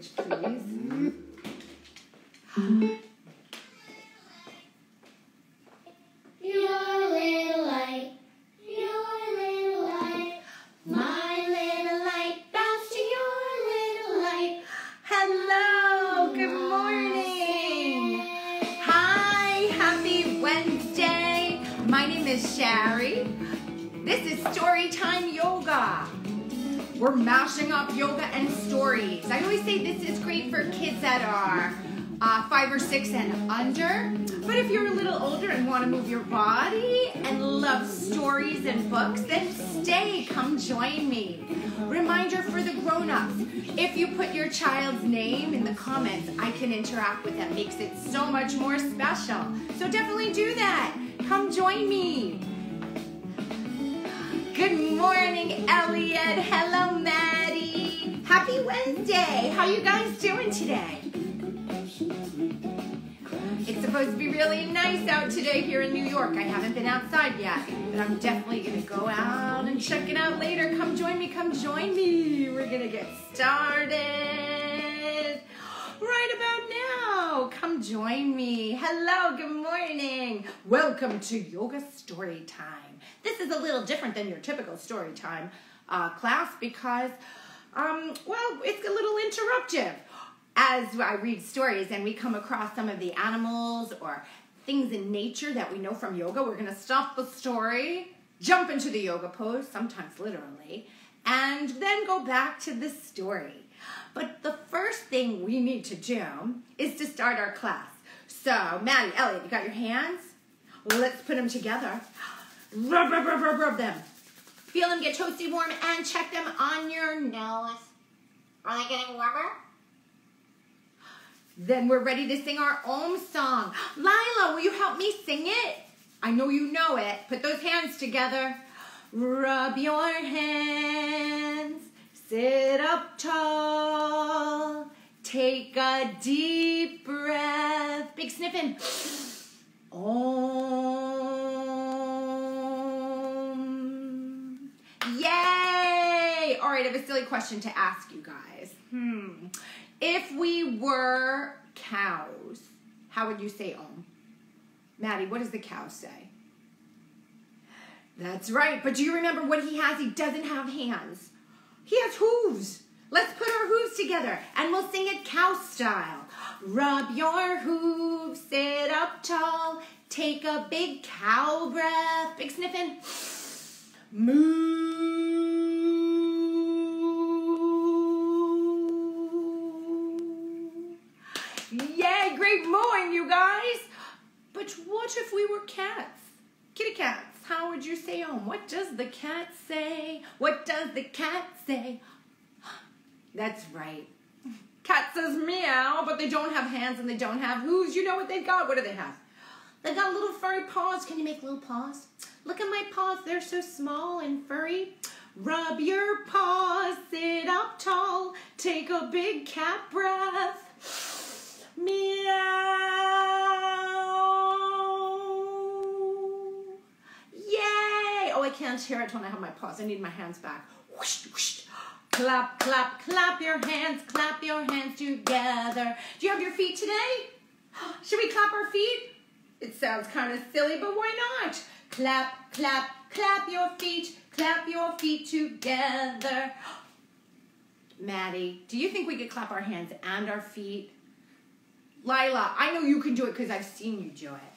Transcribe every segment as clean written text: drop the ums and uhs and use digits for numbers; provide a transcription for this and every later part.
language, please. Your little light, my little light, bounce to your little light. Hello, good morning. Hi, happy Wednesday. My name is Shari. This is Storytime Yoga. We're mashing up yoga and stories. I always say this is great for kids that are 5 or 6 and under. But if you're a little older and want to move your body and love stories and books, then stay, come join me. Reminder for the grown-ups, if you put your child's name in the comments, I can interact with that. Makes it so much more special. So definitely do that. Come join me. Good morning, Elliot. Hello, Maddie. Happy Wednesday. How you guys doing today? It's supposed to be really nice out today here in New York. I haven't been outside yet, but I'm definitely going to go out and check it out later. Come join me. Come join me. We're going to get started right about now. Come join me. Hello. Good morning. Welcome to Yoga Story Time. This is a little different than your typical story time class because, well, it's a little interruptive. As I read stories and we come across some of the animals or things in nature that we know from yoga, we're going to stop the story, jump into the yoga pose, sometimes literally, and then go back to the story. But the first thing we need to do is to start our class. So, Maddie, Elliot, you got your hands? Let's put them together. Rub, rub, rub, rub, rub them. Feel them get toasty warm and check them on your nose. Are they getting warmer? Then we're ready to sing our Om song. Lila, will you help me sing it? I know you know it. Put those hands together. Rub your hands. Sit up tall. Take a deep breath. Big sniffing. Om. Yay! All right, I have a silly question to ask you guys. If we were cows, how would you say Om? Maddie, what does the cow say? That's right, but do you remember what he has? He doesn't have hands. He has hooves. Let's put our hooves together and we'll sing it cow style. Rub your hooves, sit up tall, take a big cow breath, big sniffing, moo. Yay, great mooing, you guys. But what if we were cats? Kitty cats, how would you say Om? What does the cat say? What does the cat say? That's right. Cat says meow, but they don't have hands and they don't have hooves. You know what they've got? What do they have? They've got little furry paws. Can you make little paws? Look at my paws. They're so small and furry. Rub your paws, sit up tall, take a big cat breath. Meow. Yay! Oh, I can't hear it when I have my paws. I need my hands back. Whoosh, whoosh. Clap, clap, clap your hands together. Do you have your feet today? Should we clap our feet? It sounds kind of silly, but why not? Clap, clap, clap your feet together. Maddie, do you think we could clap our hands and our feet? Lila, I know you can do it because I've seen you do it.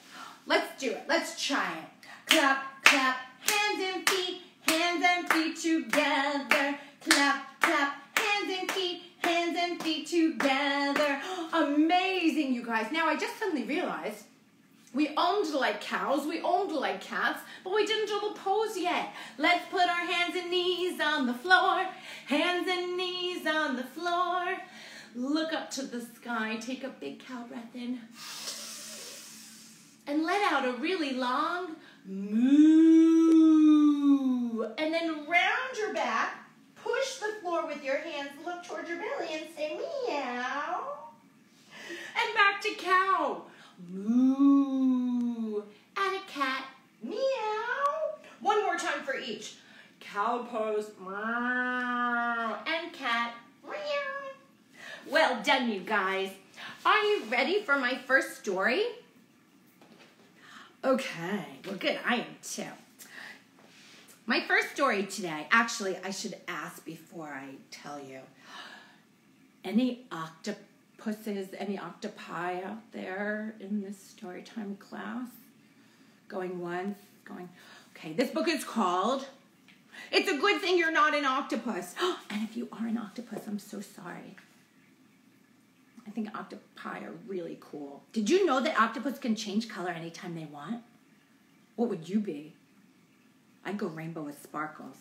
Let's do it. Let's try it. Clap, clap, hands and feet together. Clap, clap, hands and feet together. Amazing, you guys. Now, I just suddenly realized we owned like cows, we owned like cats, but we didn't do the pose yet. Let's put our hands and knees on the floor. Hands and knees on the floor. Look up to the sky. Take a big cow breath in. And let out a really long moo. And then round your back. Push the floor with your hands. Look towards your belly and say meow. And back to cow. Moo. And a cat. Meow. One more time for each. Cow pose. Meow. And cat. Meow. Well done, you guys. Are you ready for my first story? Okay, well good, I am too. My first story today, actually I should ask before I tell you. Any octopuses, any octopi out there in this story time class? Going once, going, okay, this book is called It's a Good Thing You're Not an Octopus. And if you are an octopus, I'm so sorry. I think octopi are really cool. Did you know that octopus can change color anytime they want? What would you be? I'd go rainbow with sparkles.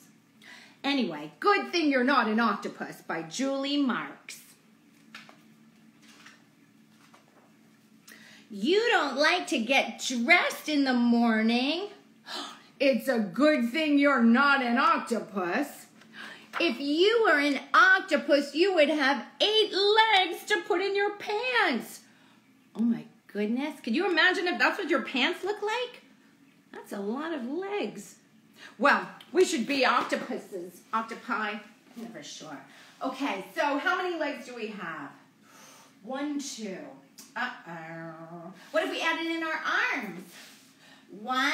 Anyway, Good Thing You're Not an Octopus by Julie Marks. You don't like to get dressed in the morning. It's a good thing you're not an octopus. If you were an octopus, you would have 8 legs to put in your pants. Oh my goodness. Can you imagine if that's what your pants look like? That's a lot of legs. Well, we should be octopuses. Octopi, I'm never sure. Okay, so how many legs do we have? 1, 2. Uh-oh. What if we added in our arms? 1,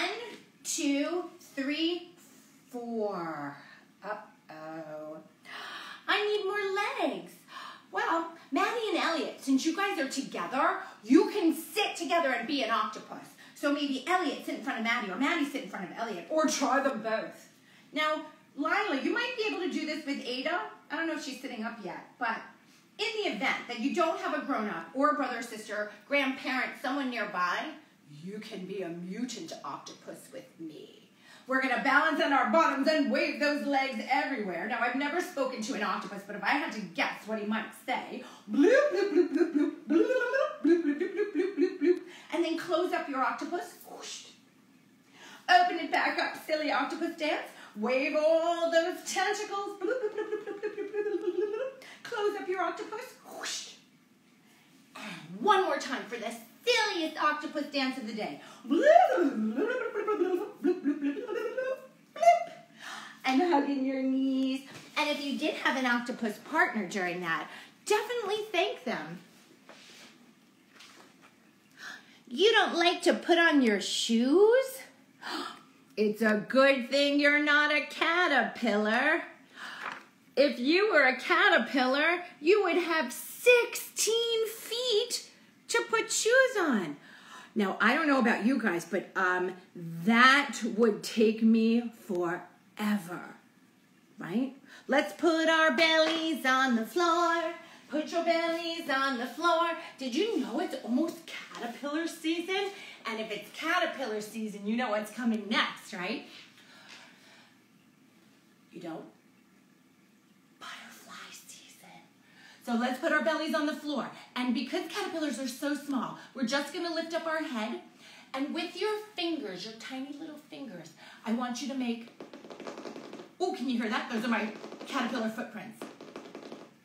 2, 3, 4. Uh-oh. I need more legs. Well, Maddie and Elliot, since you guys are together, you can sit together and be an octopus. So maybe Elliot sit in front of Maddie, or Maddie sit in front of Elliot, or try them both. Now, Lila, you might be able to do this with Ada. I don't know if she's sitting up yet, but in the event that you don't have a grown-up or a brother or sister, grandparent, someone nearby, you can be a mutant octopus with me. We're going to balance on our bottoms and wave those legs everywhere. Now, I've never spoken to an octopus, but if I had to guess what he might say, bloop, bloop, bloop, bloop, bloop, bloop, bloop, bloop, bloop, bloop, bloop, bloop, bloop, and then close up your octopus. Whoosh. Open it back up, silly octopus dance. Wave all those tentacles. Bloop, bloop, bloop, bloop, bloop, bloop, bloop, bloop, bloop, bloop. Close up your octopus. Whoosh. And one more time for the silliest octopus dance of the day. Bloop, bloop, bloop, bloop, bloop, bloop, bloop, bloop, bloop, bloop. And hugging your knees. And if you did have an octopus partner during that, definitely thank them. You don't like to put on your shoes? It's a good thing you're not a caterpillar. If you were a caterpillar, you would have 16 feet to put shoes on. Now, I don't know about you guys, but that would take me forever, right? Let's put our bellies on the floor. Put your bellies on the floor. Did you know it's almost caterpillar season? And if it's caterpillar season, you know what's coming next, right? You don't? Butterfly season. So let's put our bellies on the floor. And because caterpillars are so small, we're just going to lift up our head. And with your fingers, your tiny little fingers, I want you to make... Oh, can you hear that? Those are my caterpillar footprints.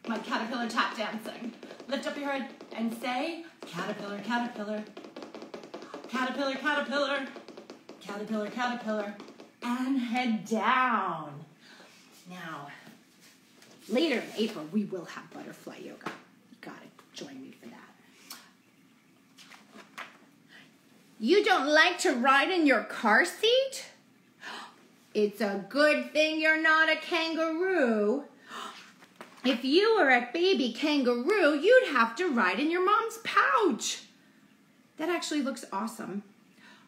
My caterpillar tap dancing. Lift up your head and say, caterpillar, caterpillar. Caterpillar, caterpillar. Caterpillar, caterpillar. And head down. Now, later in April, we will have butterfly yoga. You gotta join me for that. You don't like to ride in your car seat? It's a good thing you're not a kangaroo. If you were a baby kangaroo, you'd have to ride in your mom's pouch. That actually looks awesome.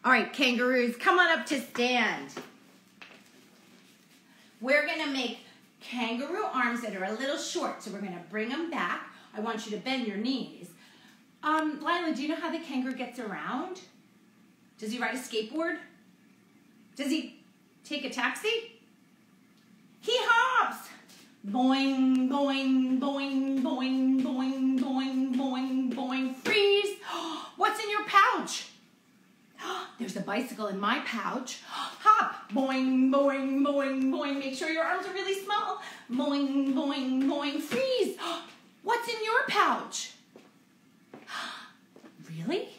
All right, kangaroos, come on up to stand. We're gonna make kangaroo arms that are a little short, so we're gonna bring them back. I want you to bend your knees. Lila, do you know how the kangaroo gets around? Does he ride a skateboard? Does he take a taxi? He hops. Boing, boing, boing, boing, boing, boing, boing, boing. Freeze. What's in your pouch? There's a bicycle in my pouch. Hop. Boing, boing, boing, boing. Make sure your arms are really small. Boing, boing, boing. Freeze. What's in your pouch? Really?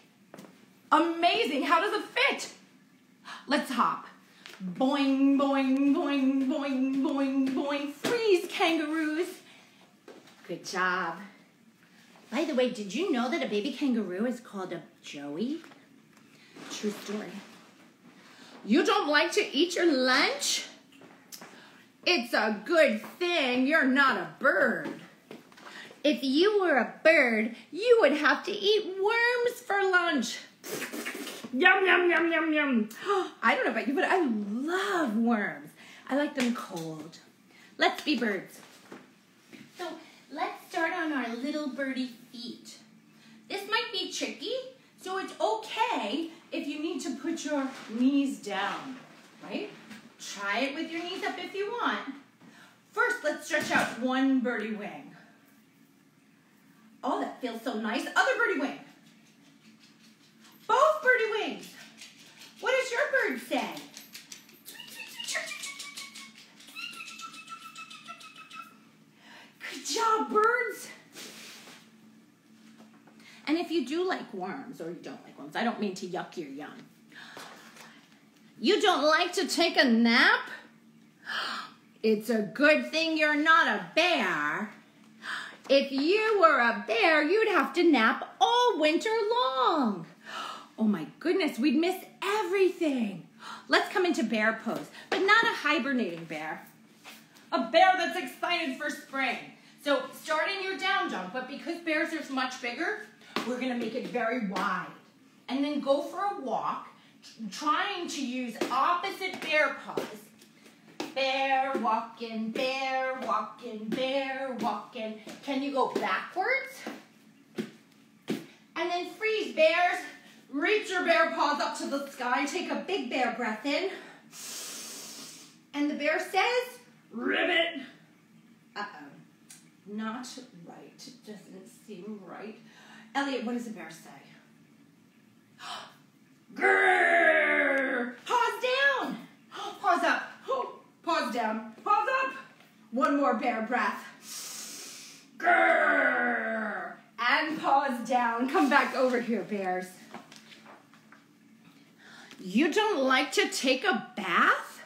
Amazing. How does it fit? Let's hop. Boing, boing, boing, boing, boing, boing. Freeze, kangaroos. Good job. By the way, did you know that a baby kangaroo is called a joey? True story. You don't like to eat your lunch? It's a good thing you're not a bird. If you were a bird, you would have to eat worms for lunch. Yum, yum, yum, yum, yum. I don't know about you, but I love worms. I like them cold. Let's be birds. So let's start on our little birdie feet. This might be tricky, so it's okay if you need to put your knees down, right? Try it with your knees up if you want. First, let's stretch out one birdie wing. Oh, that feels so nice. Other birdie wing. Both birdie wings. What does your bird say? Good job, birds. And if you do like worms, or you don't like worms, I don't mean to yuck your yum. You don't like to take a nap? It's a good thing you're not a bear. If you were a bear, you'd have to nap all winter long. Oh my goodness, we'd miss everything. Let's come into bear pose, but not a hibernating bear. A bear that's excited for spring. So start in your down dog, but because bears are much bigger, we're gonna make it very wide. And then go for a walk, trying to use opposite bear pause. Bear walking, bear walking, bear walking. Can you go backwards? And then freeze, bears. Reach your bear paws up to the sky. Take a big bear breath in. And the bear says, ribbit. Uh-oh. Not right. It doesn't seem right. Elliot, what does a bear say? Grrr! Paws down. Paws up. Paws down. Paws up. One more bear breath. Grrr! And paws down. Come back over here, bears. You don't like to take a bath?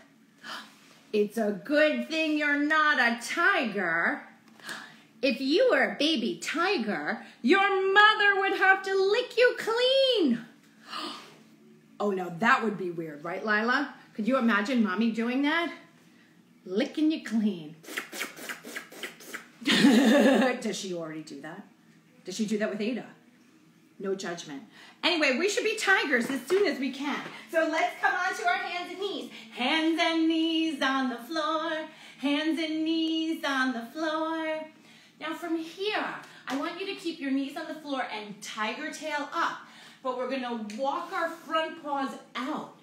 It's a good thing you're not a tiger. If you were a baby tiger, your mother would have to lick you clean. Oh, no, that would be weird, right, Lila? Could you imagine mommy doing that? Licking you clean. Does she already do that? Does she do that with Ada? No judgment. Anyway, we should be tigers as soon as we can. So let's come on to our hands and knees. Hands and knees on the floor. Hands and knees on the floor. Now from here, I want you to keep your knees on the floor and tiger tail up. But we're gonna walk our front paws out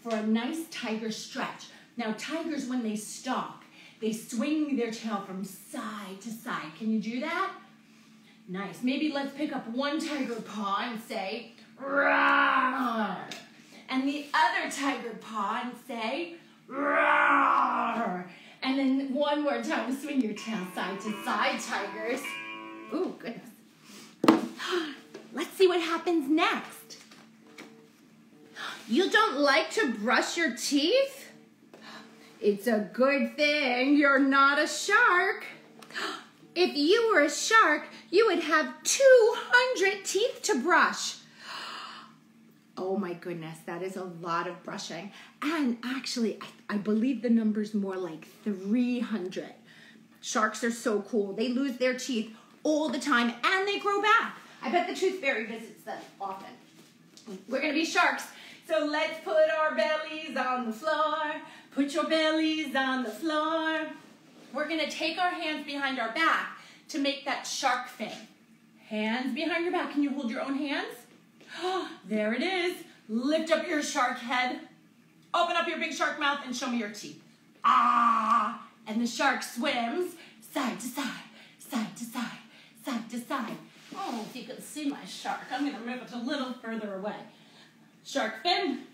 for a nice tiger stretch. Now tigers, when they stalk, they swing their tail from side to side. Can you do that? Nice. Maybe let's pick up one tiger paw and say, roar. And the other tiger paw and say, roar. And then one more time, swing your tail side to side, tigers. Ooh, goodness. Let's see what happens next. You don't like to brush your teeth? It's a good thing you're not a shark. If you were a shark, you would have 200 teeth to brush. Oh my goodness, that is a lot of brushing. And actually, I believe the number's more like 300. Sharks are so cool. They lose their teeth all the time and they grow back. I bet the tooth fairy visits them often. We're gonna be sharks. So let's put our bellies on the floor. Put your bellies on the floor. We're gonna take our hands behind our back to make that shark fin. Hands behind your back. Can you hold your own hands? There it is. Lift up your shark head. Open up your big shark mouth and show me your teeth. Ah! And the shark swims side to side, side to side, side to side. Oh, if you can see my shark, I'm gonna move it a little further away. Shark fin,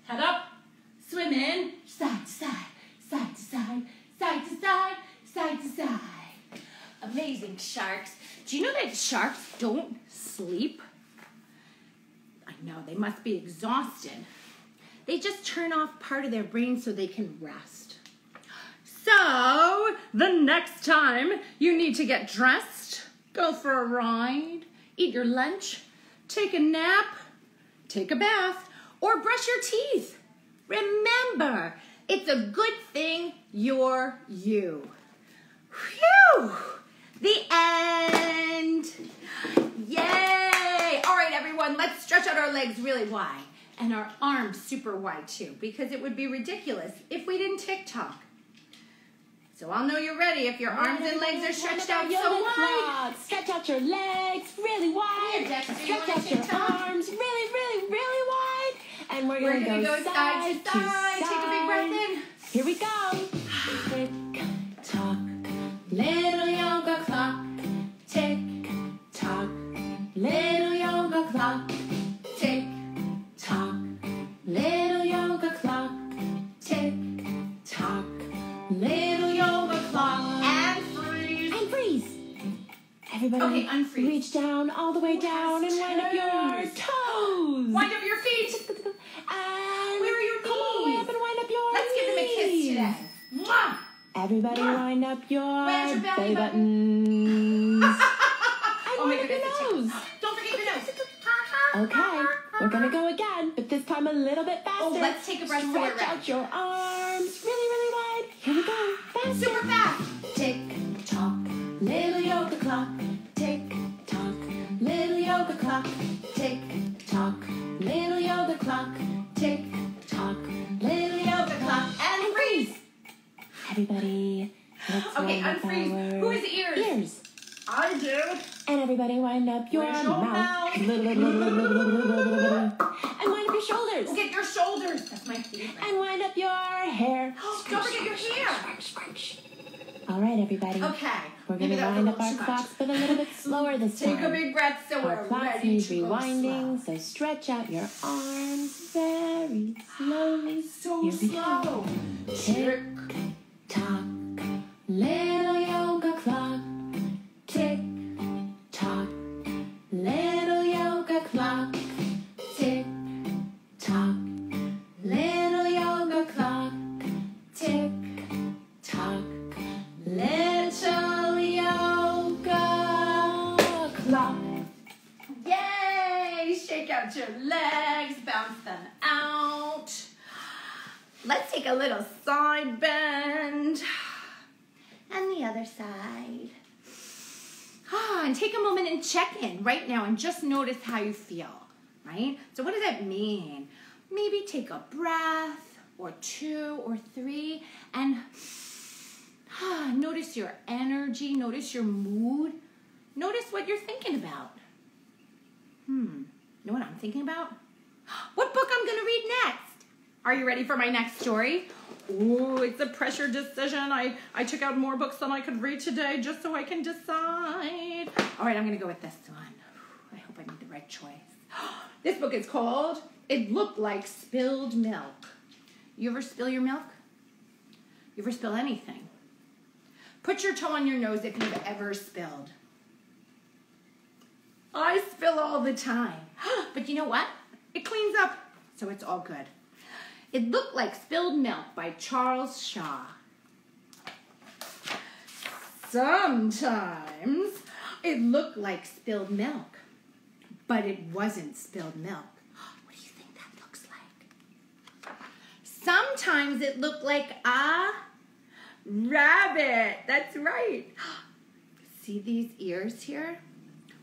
head up, swim in, side to side, side to side, side to side, side to side. Amazing sharks. Do you know that sharks don't sleep? I know, they must be exhausted. They just turn off part of their brain so they can rest. So, the next time you need to get dressed go for a ride, eat your lunch, take a nap, take a bath, or brush your teeth. Remember, it's a good thing you're you. Phew! The end. Yay! All right, everyone, let's stretch out our legs really wide and our arms super wide too, because it would be ridiculous if we didn't TikTok. So I'll know you're ready if your arms and legs are stretched out so wide. Stretch out your legs really wide. Stretch out your arms really, really, really wide. And we're going to go side to side. Take a big breath in. Here we go. Tick tock, little yoga clock. Tick tock, little yoga clock. Tick tock, little yoga clock. Tick tock, little yoga clock. And freeze. And freeze. Everybody, Okay, unfreeze. reach down all the way down and wind up your toes. Wind up your feet. And Where are your come all the way knees? up and wind up your Let's give them a kiss knees. today. Mwah! Everybody wind up your Wind your belly belly button. buttons. Oh my wind up your goodness, it's nose. Don't forget your nose. Okay, we're gonna go again, but this time a little bit faster. Oh, let's take a breath so we're Stretch ready. out your arms really, really wide. Here we go. Faster. Super fast. Tick tock, little yoga clock. Tick tock, little yoga clock. Tick tock, little yoga clock. Tick tock, little yoga clock. And freeze. Everybody, let's Okay, wind up unfreeze. our Who has ears? ears. I do. And everybody wind up your Where's your mouth. mouth? And wind up your shoulders. We'll get your shoulders. That's my favorite. And wind up your hair. Don't forget your hair. All right, everybody. Okay. We're Maybe going to that was wind a up little our too much. clocks, but a little bit slower this time. Take a big breath so Our we're clocks ready need to go rewinding, slow. so stretch out your arms very slowly. So Here we go. slow. Tick tock, little yoga clock. Tick tock, little yoga clock. Tick tock, little yoga clock. Tick tock, little yoga clock. Yay! Shake out your legs, bounce them out. Let's take a little side bend. And the other side. And take a moment and check in right now and just notice how you feel, right? So what does that mean? Maybe take a breath or 2 or 3 and notice your energy, notice your mood, notice what you're thinking about. Know what I'm thinking about? What book I'm gonna read next? Are you ready for my next story? Oh, it's a pressure decision. I took out more books than I could read today just so I can decide. All right, I'm gonna go with this one. I hope I made the right choice. This book is called It Looked Like Spilled Milk. You ever spill your milk? You ever spill anything? Put your toe on your nose if you've ever spilled. I spill all the time. But you know what? It cleans up, so it's all good. It Looked Like Spilled Milk by Charles Shaw. Sometimes it looked like spilled milk, but it wasn't spilled milk. What do you think that looks like? Sometimes it looked like a rabbit. That's right. See these ears here?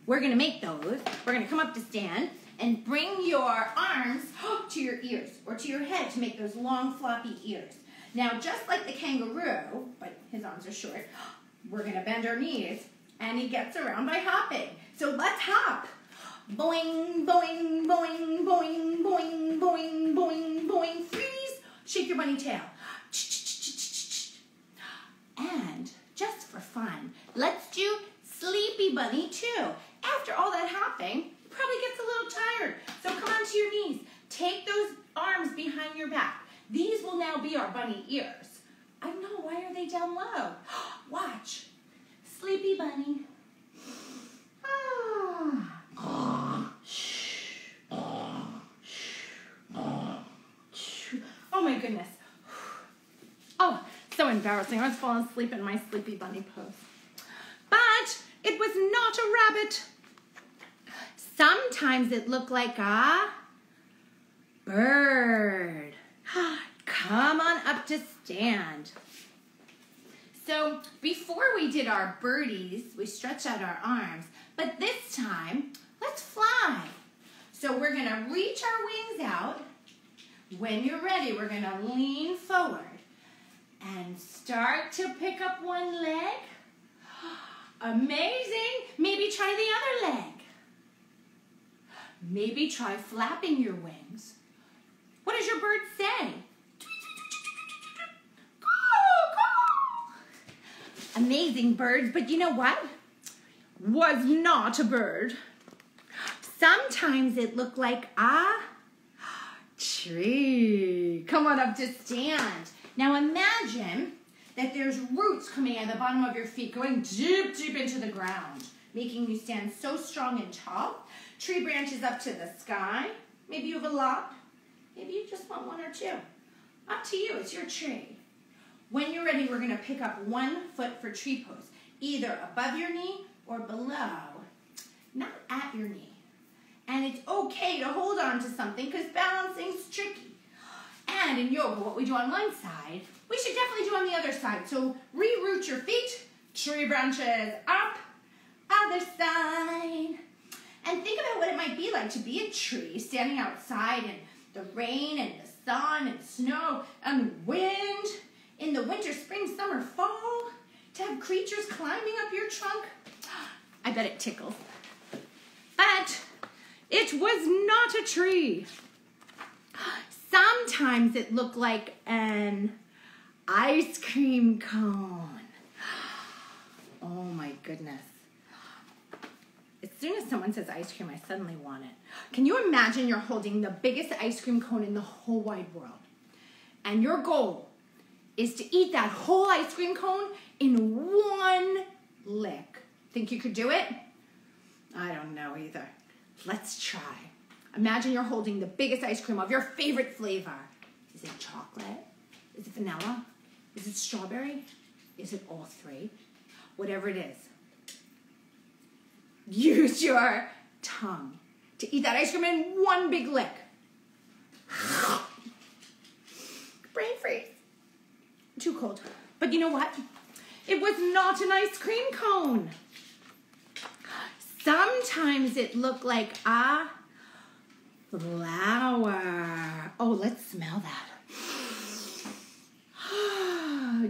We're gonna make those. We're gonna come up to stand and bring your arms to your ears or to your head to make those long floppy ears. Now, just like the kangaroo, but his arms are short, we're gonna bend our knees and he gets around by hopping. So let's hop. Boing, boing, boing, boing, boing, boing, boing, boing. Freeze. Shake your bunny tail. And just for fun, let's do Sleepy Bunny too. After all that hopping, it probably gets a little tired. So come onto your knees. Take those arms behind your back. These will now be our bunny ears. I know, why are they down low? Watch. Sleepy Bunny. Oh my goodness. Oh, so embarrassing. I was falling asleep in my Sleepy Bunny pose. But it was not a it. Sometimes it looked like a bird. Come on up to stand. So before we did our birdies, we stretched out our arms, but this time, let's fly. So we're gonna reach our wings out. When you're ready, we're gonna lean forward and start to pick up one leg. Amazing. Maybe try the other leg. Maybe try flapping your wings. What does your bird say? Amazing birds, but you know what? Was not a bird. Sometimes it looked like a tree. Come on up to stand. Now imagine that there's roots coming out of the bottom of your feet going deep, deep into the ground, making you stand so strong and tall. Tree branches up to the sky. Maybe you have a lot. Maybe you just want one or two. Up to you, it's your tree. When you're ready, we're gonna pick up 1 foot for tree pose, either above your knee or below, not at your knee. And it's okay to hold on to something because balancing's tricky. And in yoga, what we do on one side, we should definitely do on the other side. So re-root your feet, tree branches up, other side. And think about what it might be like to be a tree standing outside in the rain and the sun and snow and wind. In the winter, spring, summer, fall, to have creatures climbing up your trunk. I bet it tickles. But it was not a tree. Sometimes it looked like an ice cream cone. Oh my goodness. As soon as someone says ice cream, I suddenly want it. Can you imagine you're holding the biggest ice cream cone in the whole wide world? And your goal is to eat that whole ice cream cone in 1 lick. Think you could do it? I don't know either. Let's try. Imagine you're holding the biggest ice cream of your favorite flavor. Is it chocolate? Is it vanilla? Is it strawberry? Is it all 3? Whatever it is. Use your tongue to eat that ice cream in 1 big lick. Brain freeze. Too cold. But you know what? It was not an ice cream cone. Sometimes it looked like a flower. Oh, let's smell that.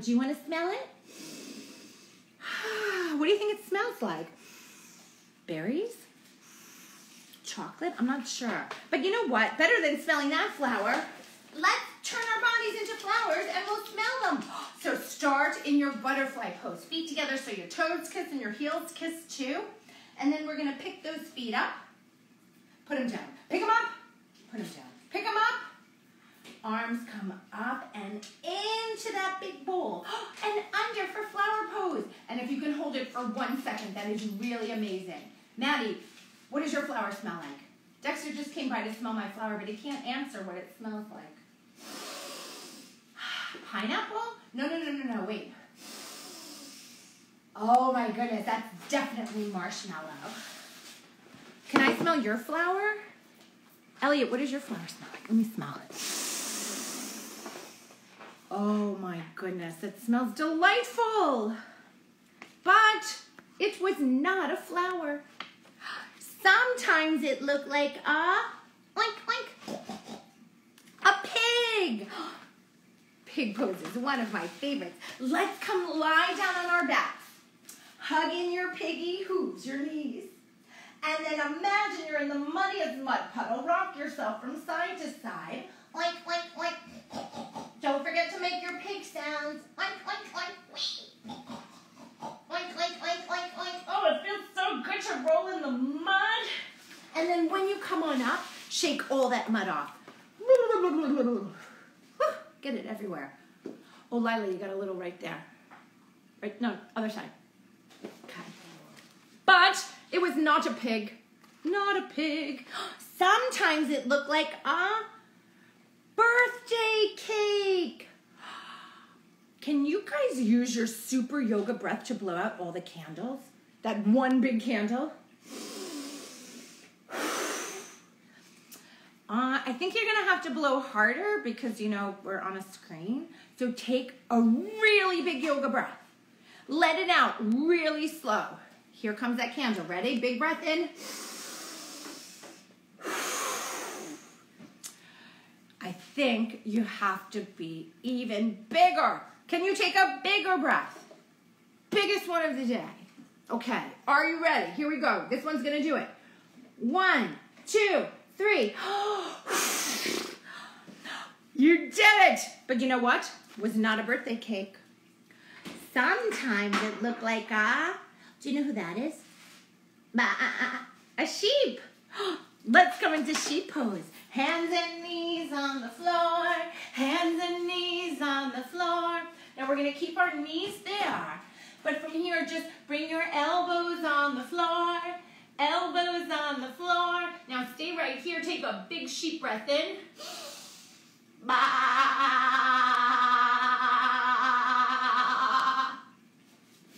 Do you want to smell it? What do you think it smells like? Berries? Chocolate? I'm not sure. But you know what? Better than smelling that flower, let's turn our bodies into flowers and we'll smell them. So start in your butterfly pose. Feet together so your toes kiss and your heels kiss too. And then we're going to pick those feet up. Put them down. Pick them up. Put them down. Pick them up. Arms come up and into that big bowl. And under for flower pose. And if you can hold it for 1 second, that is really amazing. Maddie, what does your flower smell like? Dexter just came by to smell my flower, but he can't answer what it smells like. Pineapple? No, wait. Oh my goodness, that's definitely marshmallow. Can I smell your flower? Elliot, what does your flower smell like? Let me smell it. Oh my goodness, it smells delightful. But it was not a flower. Sometimes it looked like a pig. Pig pose is one of my favorites. Let's come lie down on our backs. Hug in your piggy hooves, your knees. And then imagine you're in the muddiest mud puddle. Rock yourself from side to side. Oink, oink, oink. Don't forget to make your pig sounds. Oink, oink, oink. Oink, oink, oink, oink, oink. Oh, it feels so good to roll in the mud. And then when you come on up, shake all that mud off. Get it everywhere. Oh, Lila, you got a little right there. Right, no, other side. Okay. But it was not a pig. Not a pig. Sometimes it looked like a birthday cake. Can you guys use your super yoga breath to blow out all the candles? That one big candle? I think you're gonna have to blow harder because, you know, we're on a screen. So take a really big yoga breath. Let it out really slow. Here comes that candle. Ready? Big breath in. I think you have to be even bigger. Can you take a bigger breath? Biggest one of the day. Okay, are you ready? Here we go. This one's gonna do it. 1, 2, 3. You did it! But you know what? It was not a birthday cake. Sometimes it looked like do you know who that is? A sheep. Let's come into sheep pose. Hands and knees on the floor. Hands and knees on the floor. Now we're gonna keep our knees there. But from here, just bring your elbows on the floor. Elbows on the floor. Now stay right here. Take a big sheep breath in.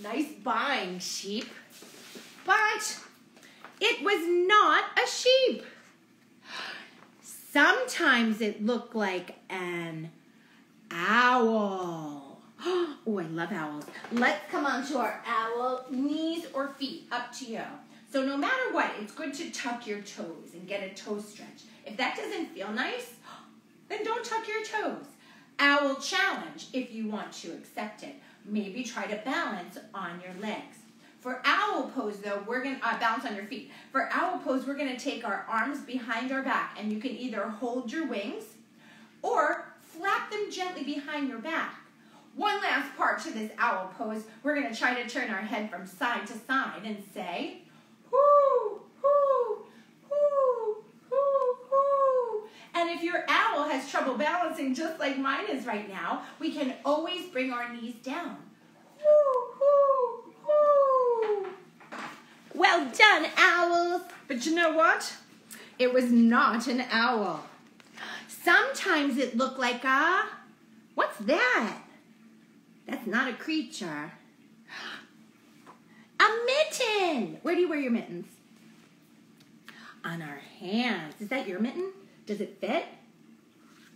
Nice buying, sheep. But it was not a sheep. Sometimes it looked like an owl. Oh, I love owls. Let's come on to our owl, knees or feet, up to you. So no matter what, it's good to tuck your toes and get a toe stretch. If that doesn't feel nice, then don't tuck your toes. Owl challenge, if you want to accept it. Maybe try to balance on your legs. For owl pose, though, we're going to balance on your feet. For owl pose, we're going to take our arms behind our back, and you can either hold your wings or flap them gently behind your back. One last part to this owl pose, we're going to try to turn our head from side to side and say, whoo, whoo, whoo, whoo, whoo. And if your owl has trouble balancing just like mine is right now, we can always bring our knees down. Whoo, whoo, whoo. Well done, owls. But you know what? It was not an owl. Sometimes it looked like what's that? That's not a creature. A mitten. Where do you wear your mittens? On our hands. Is that your mitten? Does it fit?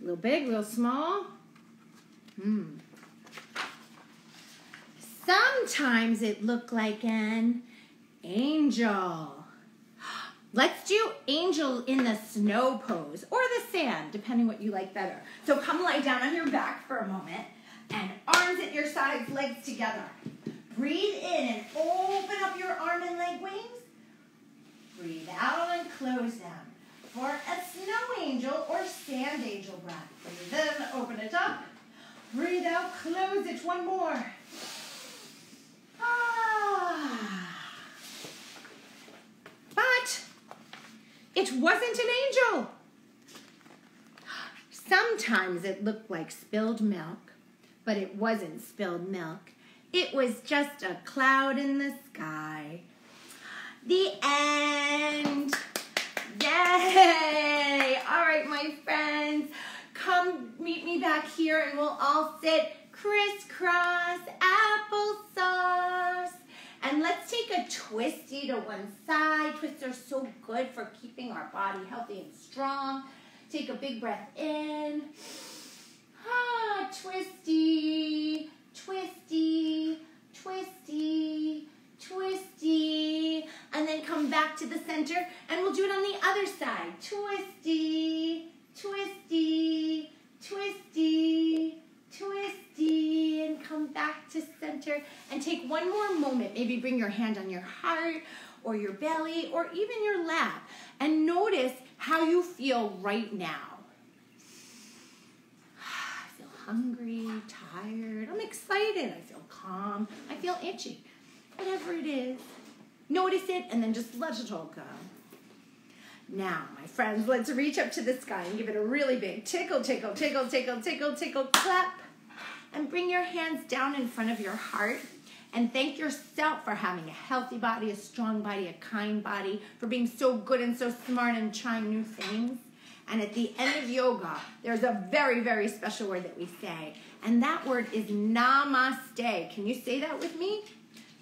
A little big, a little small? Sometimes it looked like an angel. Let's do angel in the snow pose or the sand, depending what you like better. So come lie down on your back for a moment and arms at your sides, legs together. Breathe in and open up your arm and leg wings. Breathe out and close them. For a snow angel or sand angel breath. Breathe in, open it up. Breathe out, close it. One more. But it wasn't an angel. Sometimes it looked like spilled milk, but it wasn't spilled milk. It was just a cloud in the sky. The end. Yay! All right, my friends, come meet me back here and we'll all sit crisscross applesauce. And let's take a twisty to one side. Twists are so good for keeping our body healthy and strong. Take a big breath in. Twisty, twisty, twisty, twisty. And then come back to the center and we'll do it on the other side. Twisty, twisty, twisty, twisty. And come back to center and take one more moment. Maybe bring your hand on your heart or your belly or even your lap and notice how you feel right now. I feel hungry, tired, I'm excited, I feel calm, I feel itchy. Whatever it is, notice it and then just let it all go. Now, my friends, let's reach up to the sky and give it a really big tickle, tickle, tickle, tickle, tickle, tickle, clap. And bring your hands down in front of your heart and thank yourself for having a healthy body, a strong body, a kind body, for being so good and so smart and trying new things. And at the end of yoga, there's a very, very special word that we say. And that word is namaste. Can you say that with me?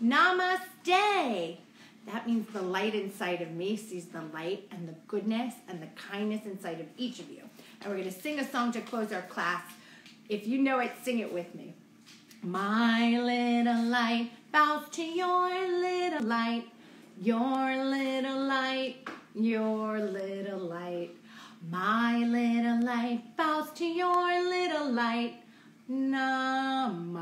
Namaste. That means the light inside of me sees the light and the goodness and the kindness inside of each of you. And we're going to sing a song to close our class. If you know it, sing it with me. My little light bows to your little light, your little light, your little light. My little light bows to your little light. Namaste.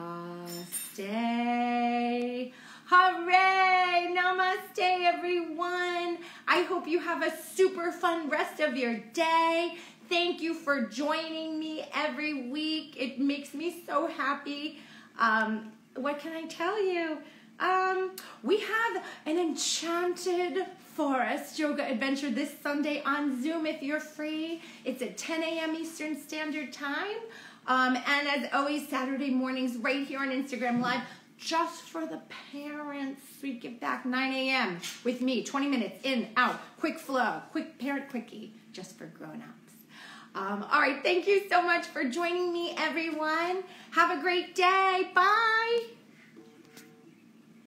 Hooray! Namaste, everyone. I hope you have a super fun rest of your day. Thank you for joining me every week. It makes me so happy. What can I tell you? We have an enchanted forest yoga adventure this Sunday on Zoom if you're free. It's at 10 a.m. Eastern Standard Time. And as always, Saturday mornings right here on Instagram Live, just for the parents. We give back 9 a.m. with me, 20 minutes in, out, quick flow, quick parent quickie, just for grown-ups. All right, thank you so much for joining me, everyone. Have a great day. Bye.